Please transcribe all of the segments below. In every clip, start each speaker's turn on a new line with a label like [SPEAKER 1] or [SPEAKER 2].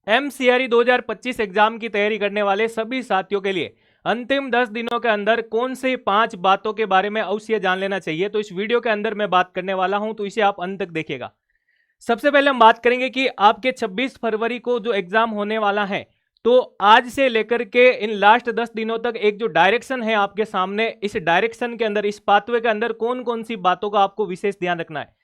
[SPEAKER 1] एमसीआरई 2025 exam की तैयारी करने वाले सभी साथियों के लिए अंतिम 10 दिनों के अंदर कौन सी 5 बातों के बारे में अवश्य जान लेना चाहिए, तो इस वीडियो के अंदर मैं बात करने वाला हूं, तो इसे आप अंत तक देखिएगा। सबसे पहले हम बात करेंगे कि आपके 26 फरवरी को जो एग्जाम होने वाला है, तो आज से लेकर के इन लास्ट 10 दिनों तक एक जो डायरेक्शन है आपके सामने, इस डायरेक्शन के अंदर, इस पाथवे के अंदर कौन कौन सी बातों का आपको विशेष ध्यान रखना है।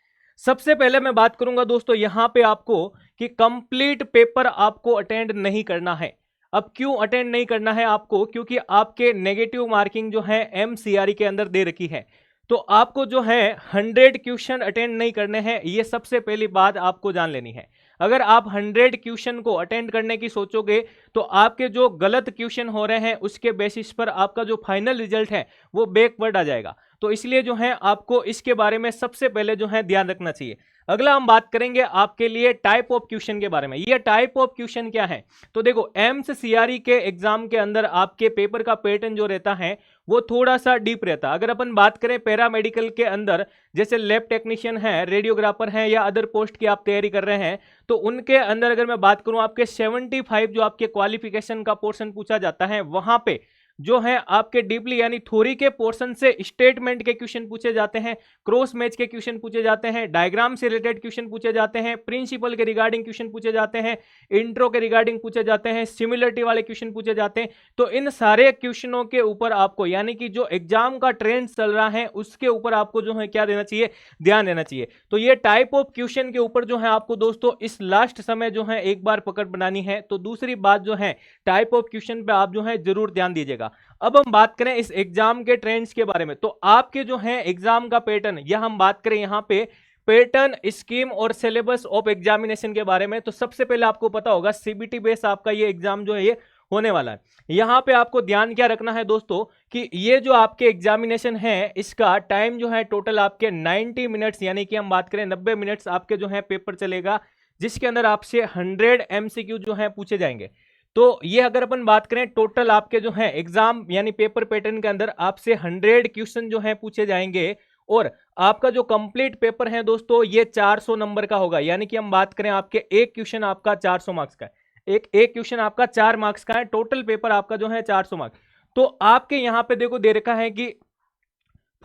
[SPEAKER 1] सबसे पहले मैं बात करूंगा दोस्तों यहां पे आपको कि कंप्लीट पेपर आपको अटेंड नहीं करना है। अब क्यों अटेंड नहीं करना है आपको? क्योंकि आपके नेगेटिव मार्किंग जो है एमसीआरई के अंदर दे रखी है, तो आपको जो है 100 क्वेश्चन अटेंड नहीं करने हैं। ये सबसे पहली बात आपको जान लेनी है। अगर आप 100 क्वेश्चन को अटेंड करने की सोचोगे तो आपके जो गलत क्वेश्चन हो रहे हैं उसके बेसिस पर आपका जो फाइनल रिजल्ट है वो बैकवर्ड आ जाएगा। तो इसलिए जो है आपको इसके बारे में सबसे पहले जो है ध्यान रखना चाहिए। अगला हम बात करेंगे आपके लिए टाइप ऑफ क्वेश्चन के बारे में। ये टाइप ऑफ क्वेश्चन क्या है? तो देखो, एम्स सीआरई के एग्जाम के अंदर आपके पेपर का पैटर्न जो रहता है वो थोड़ा सा डीप रहता है। अगर अपन बात करें पैरामेडिकल के अंदर, जैसे लैब टेक्नीशियन है, रेडियोग्राफर है या अदर पोस्ट की आप तैयारी कर रहे हैं, तो उनके अंदर अगर मैं बात करूं आपके 75 जो आपके क्वालिफिकेशन का पोर्शन पूछा जाता है, वहां पे जो है आपके डीपली यानी थ्योरी के पोर्शन से स्टेटमेंट के क्वेश्चन पूछे जाते हैं, क्रॉस मैच के क्वेश्चन पूछे जाते हैं, डायग्राम से रिलेटेड क्वेश्चन पूछे जाते हैं, प्रिंसिपल के रिगार्डिंग क्वेश्चन पूछे जाते हैं, इंट्रो के रिगार्डिंग पूछे जाते हैं, सिमिलरिटी वाले क्वेश्चन पूछे जाते हैं। तो इन सारे क्वेश्चनों के ऊपर आपको, यानी कि जो एग्जाम का ट्रेंड चल रहा है उसके ऊपर आपको जो है क्या देना चाहिए, ध्यान देना चाहिए। तो ये टाइप ऑफ क्वेश्चन के ऊपर जो है आपको दोस्तों इस लास्ट समय जो है एक बार पकड़ बनानी है। तो दूसरी बात जो है, टाइप ऑफ क्वेश्चन पे आप जो है जरूर ध्यान दीजिएगा। अब हम बात करें इस एग्जाम के ट्रेंड्स के बारे में, तो आपके जो है एग्जाम का पैटर्न, या हम बात करें यहां पे पैटर्न, स्कीम और सिलेबस ऑफ एग्जामिनेशन के बारे में, तो सबसे पहले आपको पता होगा सीबीटी बेस आपका ये एग्जाम जो है ये होने वाला है। यहां पे आपको ध्यान क्या रखना है दोस्तों कि ये जो आपके एग्जामिनेशन है इसका टाइम जो है टोटल आपके 90 मिनट्स, यानी कि हम बात करें 90 मिनट्स आपके जो है पेपर चलेगा, जिसके अंदर आपसे 100 एमसीक्यू जो है पूछे जाएंगे। तो ये अगर अपन बात करें टोटल आपके जो है एग्जाम यानी पेपर पैटर्न के अंदर आपसे 100 क्वेश्चन जो है पूछे जाएंगे, और आपका जो कंप्लीट पेपर है दोस्तों ये 400 नंबर का होगा। यानी कि हम बात करें आपके एक क्वेश्चन आपका 400 मार्क्स का है, एक क्वेश्चन आपका 4 मार्क्स का है, टोटल पेपर आपका जो है 400 मार्क्स। तो आपके यहां पे देखो दे रखा है कि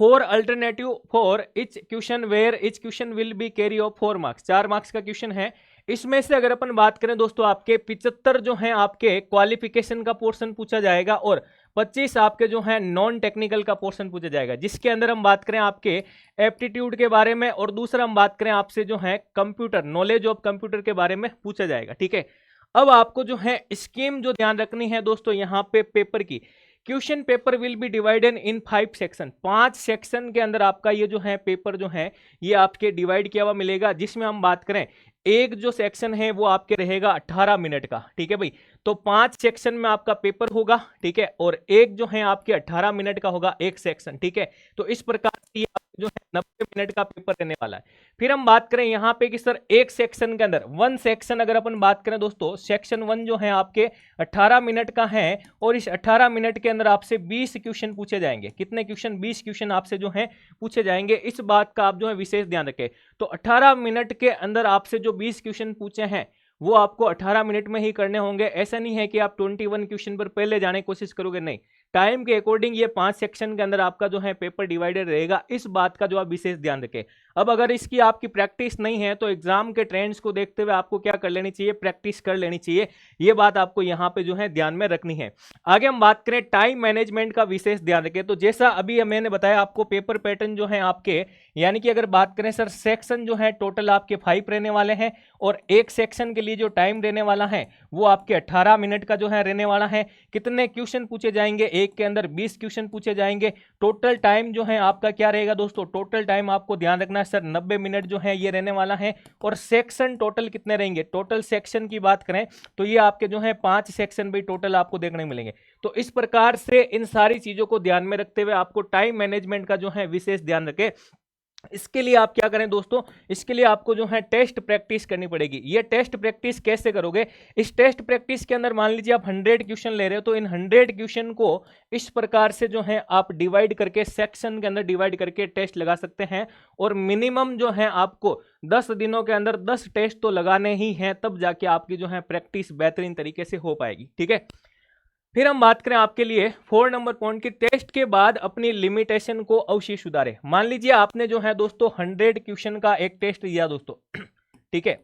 [SPEAKER 1] four alternative for each question where each question will be carry off 4 marks, 4 marks का क्वेश्चन है। इसमें से अगर अपन बात करें दोस्तों आपके 75 जो है आपके क्वालिफिकेशन का पोर्शन पूछा जाएगा, और 25 आपके जो है नॉन टेक्निकल का पोर्शन पूछा जाएगा, जिसके अंदर हम बात करें आपके एप्टीट्यूड के बारे में, और दूसरा हम बात करें आपसे जो है कंप्यूटर नॉलेज ऑफ कंप्यूटर के बारे में पूछा जाएगा। ठीक है, अब आपको जो है स्कीम जो ध्यान रखनी है दोस्तों यहाँ पे पेपर की, question paper will be divided in 5 section, 5 section के अंदर आपका ये जो है पेपर जो है ये आपके डिवाइड किया हुआ मिलेगा, जिसमें हम बात करें एक जो सेक्शन है वो आपके रहेगा 18 मिनट का। ठीक है भाई, तो 5 सेक्शन में आपका पेपर होगा, ठीक है, और एक जो है आपके 18 मिनट का होगा एक सेक्शन। ठीक है, तो इस प्रकार से जो है 90 मिनट का पेपर रहने वाला है। फिर हम बात करें यहाँ पे कि सर एक सेक्शन के अंदर, वन सेक्शन अगर अपन बात करें दोस्तों, सेक्शन 1 जो है आपके 18 मिनट का है, और इस 18 मिनट के अंदर आपसे 20 क्वेश्चन पूछे जाएंगे। कितने क्वेश्चन? 20 क्वेश्चन आपसे जो है पूछे जाएंगे। इस बात का आप जो है विशेष ध्यान रखें। तो 18 मिनट के अंदर आपसे जो 20 क्वेश्चन पूछे हैं वो आपको 18 मिनट में ही करने होंगे। ऐसा नहीं है कि आप 21 क्वेश्चन पर पहले जाने की कोशिश करोगे, नहीं, टाइम के अकॉर्डिंग ये 5 सेक्शन के अंदर आपका जो है पेपर डिवाइडेड रहेगा। इस बात का जो आप विशेष ध्यान रखें। अब अगर इसकी आपकी प्रैक्टिस नहीं है तो एग्जाम के ट्रेंड्स को देखते हुए आपको क्या कर लेनी चाहिए, प्रैक्टिस कर लेनी चाहिए। ये बात आपको यहाँ पे जो है ध्यान में रखनी है। आगे हम बात करें टाइम मैनेजमेंट का विशेष ध्यान रखें। तो जैसा अभी मैंने बताया आपको पेपर पैटर्न जो है आपके, यानी कि अगर बात करें सर सेक्शन जो है टोटल आपके 5 रहने वाले हैं, और एक सेक्शन के लिए जो टाइम रहने वाला है वो आपके 18 मिनट का जो है रहने वाला है। कितने क्वेश्चन पूछे जाएंगे? एक के अंदर 20 क्वेश्चन पूछे जाएंगे। टोटल टाइम जो है आपका क्या रहेगा दोस्तों? टोटल टाइम आपको ध्यान रखना है सर 90 मिनट जो है ये रहने वाला है। और सेक्शन टोटल कितने रहेंगे? टोटल सेक्शन की बात करें तो ये आपके जो है 5 सेक्शन भी टोटल आपको देखने मिलेंगे। तो इस प्रकार से इन सारी चीजों को ध्यान में रखते हुए आपको टाइम मैनेजमेंट का जो है विशेष ध्यान रखें। इसके लिए आप क्या करें दोस्तों, इसके लिए आपको जो है टेस्ट प्रैक्टिस करनी पड़ेगी। ये टेस्ट प्रैक्टिस कैसे करोगे, इस टेस्ट प्रैक्टिस के अंदर मान लीजिए आप 100 क्वेश्चन ले रहे हो, तो इन 100 क्वेश्चन को इस प्रकार से जो है आप डिवाइड करके, सेक्शन के अंदर डिवाइड करके टेस्ट लगा सकते हैं। और मिनिमम जो है आपको 10 दिनों के अंदर 10 टेस्ट तो लगाने ही हैं, तब जाके आपकी जो है प्रैक्टिस बेहतरीन तरीके से हो पाएगी। ठीक है, फिर हम बात करें आपके लिए 4 नंबर पॉइंट की, टेस्ट के बाद अपनी लिमिटेशन को अवश्य सुधारें। मान लीजिए आपने जो है दोस्तों 100 क्वेश्चन का एक टेस्ट दिया दोस्तों, ठीक है,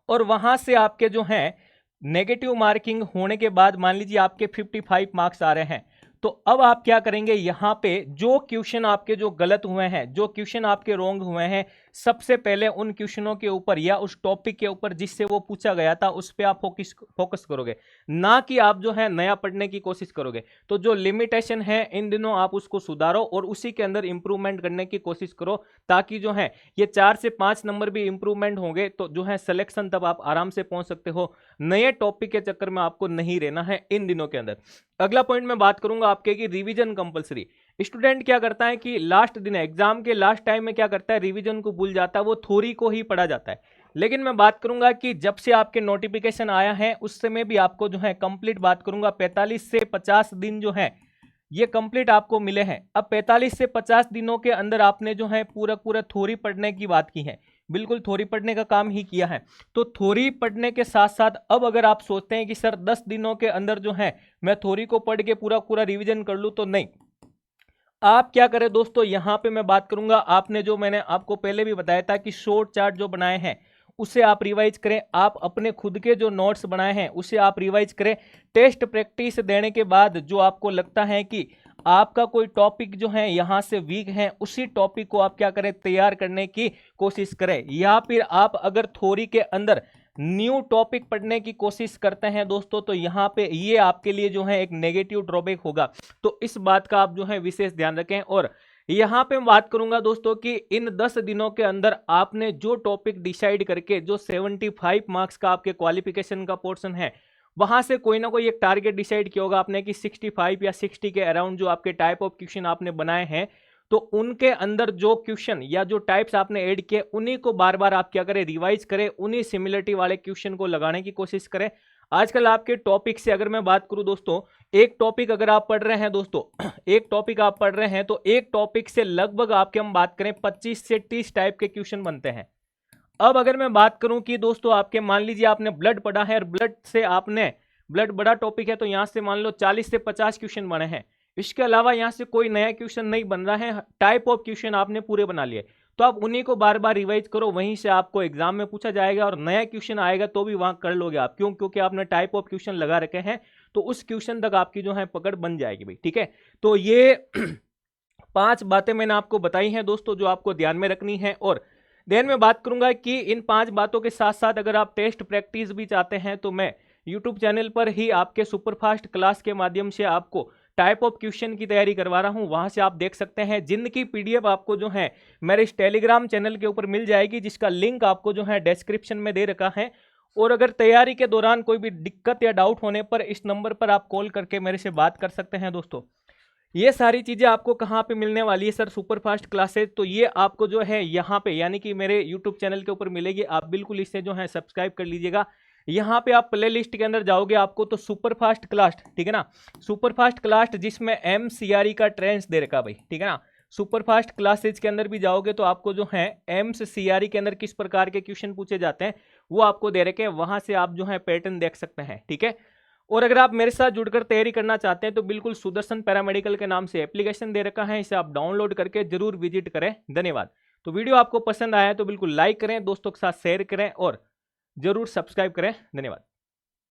[SPEAKER 1] और वहां से आपके जो है नेगेटिव मार्किंग होने के बाद मान लीजिए आपके 55 मार्क्स आ रहे हैं, तो अब आप क्या करेंगे, यहां पे जो क्वेश्चन आपके जो गलत हुए हैं, जो क्वेश्चन आपके रॉन्ग हुए हैं, सबसे पहले उन क्वेश्चनों के ऊपर या उस टॉपिक के ऊपर जिससे वो पूछा गया था उस पे आप फोकस करोगे, ना कि आप जो है नया पढ़ने की कोशिश करोगे। तो जो लिमिटेशन है इन दिनों आप उसको सुधारो और उसी के अंदर इंप्रूवमेंट करने की कोशिश करो, ताकि जो है ये 4 से 5 नंबर भी इंप्रूवमेंट होंगे, तो जो है सिलेक्शन तब आप आराम से पहुंच सकते हो। नए टॉपिक के चक्कर में आपको नहीं रहना है इन दिनों के अंदर। अगला पॉइंट मैं बात करूंगा आपके की रिवीजन कंपलसरी। स्टूडेंट क्या करता है कि लास्ट दिन एग्जाम के लास्ट टाइम में क्या करता है, रिवीजन को भूल जाता है, वो थ्योरी को ही पढ़ा जाता है। लेकिन मैं बात करूंगा कि जब से आपके नोटिफिकेशन आया है उस समय भी आपको जो है कंप्लीट बात करूंगा 45 से 50 दिन जो है ये कंप्लीट आपको मिले हैं। अब 45 से 50 दिनों के अंदर आपने जो है पूरा थ्योरी पढ़ने की बात की है, बिल्कुल थ्योरी पढ़ने का काम ही किया है। तो थ्योरी पढ़ने के साथ साथ अब अगर आप सोचते हैं कि सर 10 दिनों के अंदर जो है मैं थ्योरी को पढ़ के पूरा रिवीजन कर लूं, तो नहीं, आप क्या करें दोस्तों, यहां पे मैं बात करूंगा, आपने जो मैंने आपको पहले भी बताया था कि शॉर्ट चार्ट जो बनाए हैं उसे आप रिवाइज करें, आप अपने खुद के जो नोट्स बनाए हैं उसे आप रिवाइज करें। टेस्ट प्रैक्टिस देने के बाद जो आपको लगता है कि आपका कोई टॉपिक जो है यहां से वीक है, उसी टॉपिक को आप क्या करें, तैयार करने की कोशिश करें। या फिर आप अगर थ्योरी के अंदर न्यू टॉपिक पढ़ने की कोशिश करते हैं दोस्तों, तो यहाँ पे ये आपके लिए जो है एक नेगेटिव ड्रॉबैक होगा, तो इस बात का आप जो है विशेष ध्यान रखें। और यहाँ पे मैं बात करूंगा दोस्तों कि इन 10 दिनों के अंदर आपने जो टॉपिक डिसाइड करके, जो 75 मार्क्स का आपके क्वालिफिकेशन का पोर्शन है, वहां से कोई ना कोई एक टारगेट डिसाइड किया होगा आपने कि 65 या 60 के अराउंड जो आपके टाइप ऑफ क्वेश्चन आपने बनाए हैं, तो उनके अंदर जो क्वेश्चन या जो टाइप्स आपने ऐड किए उन्हीं को बार बार आप क्या करें, रिवाइज करें, उन्हीं सिमिलरिटी वाले क्वेश्चन को लगाने की कोशिश करें। आजकल आपके टॉपिक से अगर मैं बात करूं दोस्तों, एक टॉपिक अगर आप पढ़ रहे हैं दोस्तों, एक टॉपिक आप पढ़ रहे हैं तो एक टॉपिक से लगभग आपके हम बात करें 25 से 30 टाइप के क्वेश्चन बनते हैं। अब अगर मैं बात करूं कि दोस्तों आपके मान लीजिए आपने ब्लड पढ़ा है और ब्लड से आपने, ब्लड बड़ा टॉपिक है तो यहां से मान लो 40 से 50 क्वेश्चन बने हैं, इसके अलावा यहां से कोई नया क्वेश्चन नहीं बन रहा है, टाइप ऑफ क्वेश्चन आपने पूरे बना लिए, तो आप उन्हीं को बार बार रिवाइज करो, वहीं से आपको एग्जाम में पूछा जाएगा और नया क्वेश्चन आएगा तो भी वहां कर लोगे आप। क्यों? क्योंकि आपने टाइप ऑफ क्वेश्चन लगा रखे हैं, तो उस क्वेश्चन तक आपकी जो है पकड़ बन जाएगी भाई। ठीक है, तो ये 5 बातें मैंने आपको बताई हैं दोस्तों जो आपको ध्यान में रखनी है। और देन मैं बात करूंगा कि इन 5 बातों के साथ साथ अगर आप टेस्ट प्रैक्टिस भी चाहते हैं तो मैं यूट्यूब चैनल पर ही आपके सुपरफास्ट क्लास के माध्यम से आपको टाइप ऑफ क्वेश्चन की तैयारी करवा रहा हूं, वहां से आप देख सकते हैं, जिनकी पीडीएफ आपको जो है मेरे इस टेलीग्राम चैनल के ऊपर मिल जाएगी, जिसका लिंक आपको जो है डिस्क्रिप्शन में दे रखा है। और अगर तैयारी के दौरान कोई भी दिक्कत या डाउट होने पर इस नंबर पर आप कॉल करके मेरे से बात कर सकते हैं दोस्तों। ये सारी चीजें आपको कहाँ पे मिलने वाली है सर, सुपरफास्ट क्लासेस, तो ये आपको जो है यहाँ पे यानी कि मेरे यूट्यूब चैनल के ऊपर मिलेगी, आप बिल्कुल इसे जो है सब्सक्राइब कर लीजिएगा। यहाँ पे आप प्ले लिस्ट के अंदर जाओगे आपको तो सुपरफास्ट क्लास, ठीक है ना, सुपरफास्ट क्लास जिसमें MCRE का ट्रेंड्स दे रखा भाई, ठीक है ना, सुपरफास्ट क्लासेज के अंदर भी जाओगे तो आपको जो है MCRE के अंदर किस प्रकार के क्वेश्चन पूछे जाते हैं वो आपको दे रखे हैं, वहां से आप जो है पैटर्न देख सकते हैं। ठीक है, और अगर आप मेरे साथ जुड़कर तैयारी करना चाहते हैं तो बिल्कुल सुदर्शन पैरामेडिकल के नाम से एप्लीकेशन दे रखा है, इसे आप डाउनलोड करके जरूर विजिट करें। धन्यवाद। तो वीडियो आपको पसंद आया तो बिल्कुल लाइक करें, दोस्तों के साथ शेयर करें और जरूर सब्सक्राइब करें। धन्यवाद।